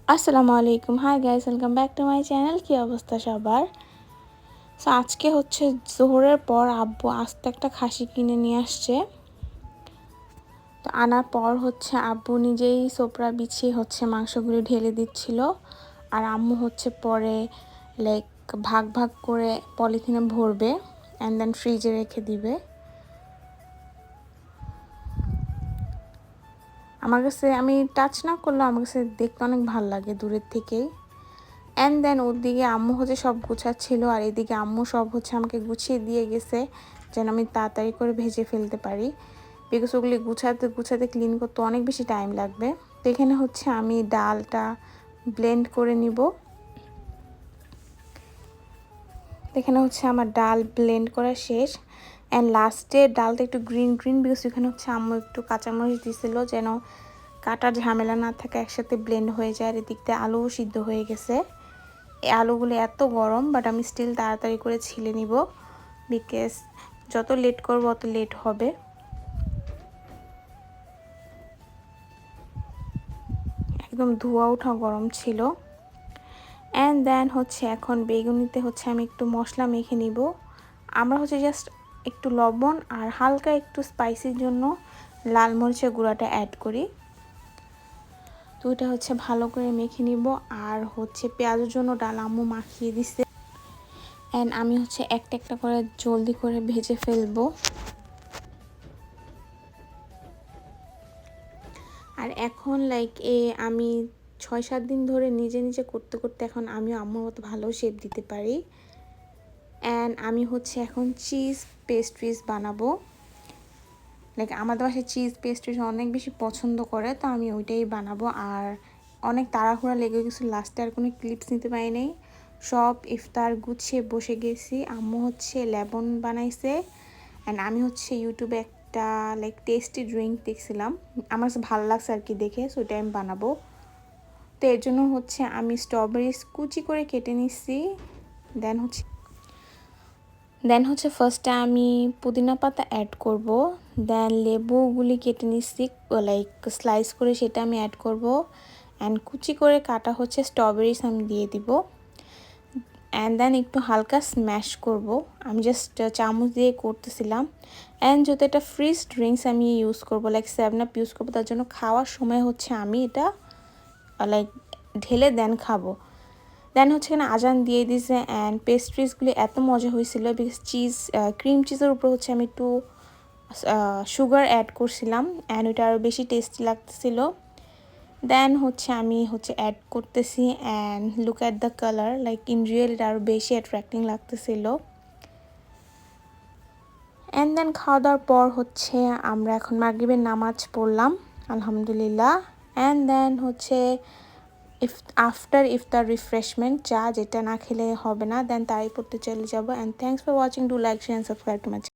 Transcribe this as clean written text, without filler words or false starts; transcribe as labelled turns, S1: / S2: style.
S1: আসসালামু আলাইকুম। Hi guys, welcome back to my channel. কী অবস্থা সবার? সো আজকে হচ্ছে জোহরের পর আব্বু আস্ত একটা খাসি কিনে নিয়ে আসছে। তো আনার পর হচ্ছে আব্বু নিজেই সোপরা বিছিয়ে হচ্ছে মাংসগুলি ঢেলে দিচ্ছিল, আর আম্মু হচ্ছে পরে লাইক ভাগ ভাগ করে পলিথিনে ভরবে অ্যান্ড দেন ফ্রিজে রেখে দিবে। আমার কাছে, আমি টাচ না করলেও আমার কাছে দেখতে অনেক ভালো লাগে দূরের থেকেই। অ্যান্ড দেন ওদিকে আম্মু হচ্ছে সব গুছাচ্ছিল, আর এদিকে আম্মু সব হচ্ছে আমাকে গুছিয়ে দিয়ে গেছে যেন আমি তাড়াতাড়ি করে ভেজে ফেলতে পারি, বিকজ ওগুলি গুছাতে গুছাতে ক্লিন করতে অনেক বেশি টাইম লাগবে। তো এখানে হচ্ছে আমি ডালটা ব্লেন্ড করে নিব। এখানে হচ্ছে আমার ডাল ব্লেন্ড করা শেষ, অ্যান্ড লাস্টে ডালটা একটু গ্রিন গ্রিন, বিকজ এখানে হচ্ছে আম্মু একটু কাঁচামরিচ দিয়েছিল যেন কাটার ঝামেলা না থাকে, একসাথে ব্লেন্ড হয়ে যায়। আর এদিক দিয়ে আলুও সিদ্ধ হয়ে গেছে। এই আলুগুলো এত গরম, বাট আমি স্টিল তাড়াতাড়ি করে ছিলে নিব, বিকজ যত লেট করবো অত লেট হবে। একদম ধোয়া ওঠা গরম ছিল। অ্যান্ড দেন হচ্ছে এখন বেগুনিতে হচ্ছে আমি একটু মশলা মেখে নিব। আমরা হচ্ছে জাস্ট একটু লবণ আর হালকা একটু স্পাইসির জন্য লাল মরিচের গুঁড়াটা অ্যাড করি। তো এটা হচ্ছে ভালো করে মেখে নিব। আর হচ্ছে পেঁয়াজের জন্য ডাল আম্মু মাখিয়ে দিছে, অ্যান্ড আমি হচ্ছে একটা একটা করে জলদি করে ভেজে ফেলবো। আর এখন লাইক আমি 6-7 দিন ধরে নিজে নিজে করতে করতে এখন আমিও আম্মুর মতো ভালো শেপ দিতে পারি। অ্যান্ড আমি হচ্ছে এখন চিজ পেস্ট্রিজ বানাবো। লাইক আমাদের বাসায় চিজ পেস্ট্রিজ অনেক বেশি পছন্দ করে, তো আমি ওইটাই বানাবো। আর অনেক তাড়াহুড়া লেগে গেছে, লাস্টে আর কোনো ক্লিপস নিতে পারি নাই। সব ইফতার গুছিয়ে বসে গেছি। আম্মু হচ্ছে লেমন বানাইছে, অ্যান্ড আমি হচ্ছে ইউটিউবে একটা লাইক টেস্টি ড্রিঙ্ক দেখছিলাম, আমার কাছে ভালো লাগছে আর কি দেখে, সো ওইটা আমি বানাবো। তো এর জন্য হচ্ছে আমি স্ট্রবেরিজ কুচি করে কেটে নিচ্ছি। দেন হচ্ছে ফার্স্টে আমি পুদিনা পাতা অ্যাড করব। দেন লেবুগুলি কেটে নিচ্ছি লাইক স্লাইস করে, সেটা আমি অ্যাড করব। অ্যান্ড কুচি করে কাটা হচ্ছে স্ট্রবেরিজ আমি দিয়ে দিব। অ্যান্ড দেন একটু হালকা স্ম্যাশ করব, আমি জাস্ট চামচ দিয়ে করতেছিলাম। অ্যান্ড যেহেতু এটা ফ্রিজ ড্রিঙ্কস আমি ইউজ করবো, লাইক 7 আপ ইউজ করবো, তার জন্য খাওয়ার সময় হচ্ছে আমি এটা লাইক ঢেলে দেন খাবো। দেন হচ্ছে এখানে আজান দিয়ে দিয়েছে। অ্যান্ড পেস্ট্রিজগুলি এত মজা হয়েছিল, বিকজ ক্রিম চিজের উপর হচ্ছে আমি একটু সুগার অ্যাড করছিলাম, অ্যান্ড ওইটা আরও বেশি টেস্টি লাগতেছিল। দেন হচ্ছে আমি অ্যাড করতেছি, and look at the colour, like in real এটা আরও বেশি অ্যাট্রাক্টিং লাগতেছিল। অ্যান্ড দেন খাওয়া দাওয়ার পর হচ্ছে আমরা এখন মাগরিবের নামাজ পড়লাম আলহামদুলিল্লাহ। অ্যান্ড দেন হচ্ছে আফটার ইফতার রিফ্রেশমেন্ট চা, যেটা না খেলে হবে না, দেন তাই পড়তে চলে যাবো। And thanks for watching, do like share and subscribe to my channel.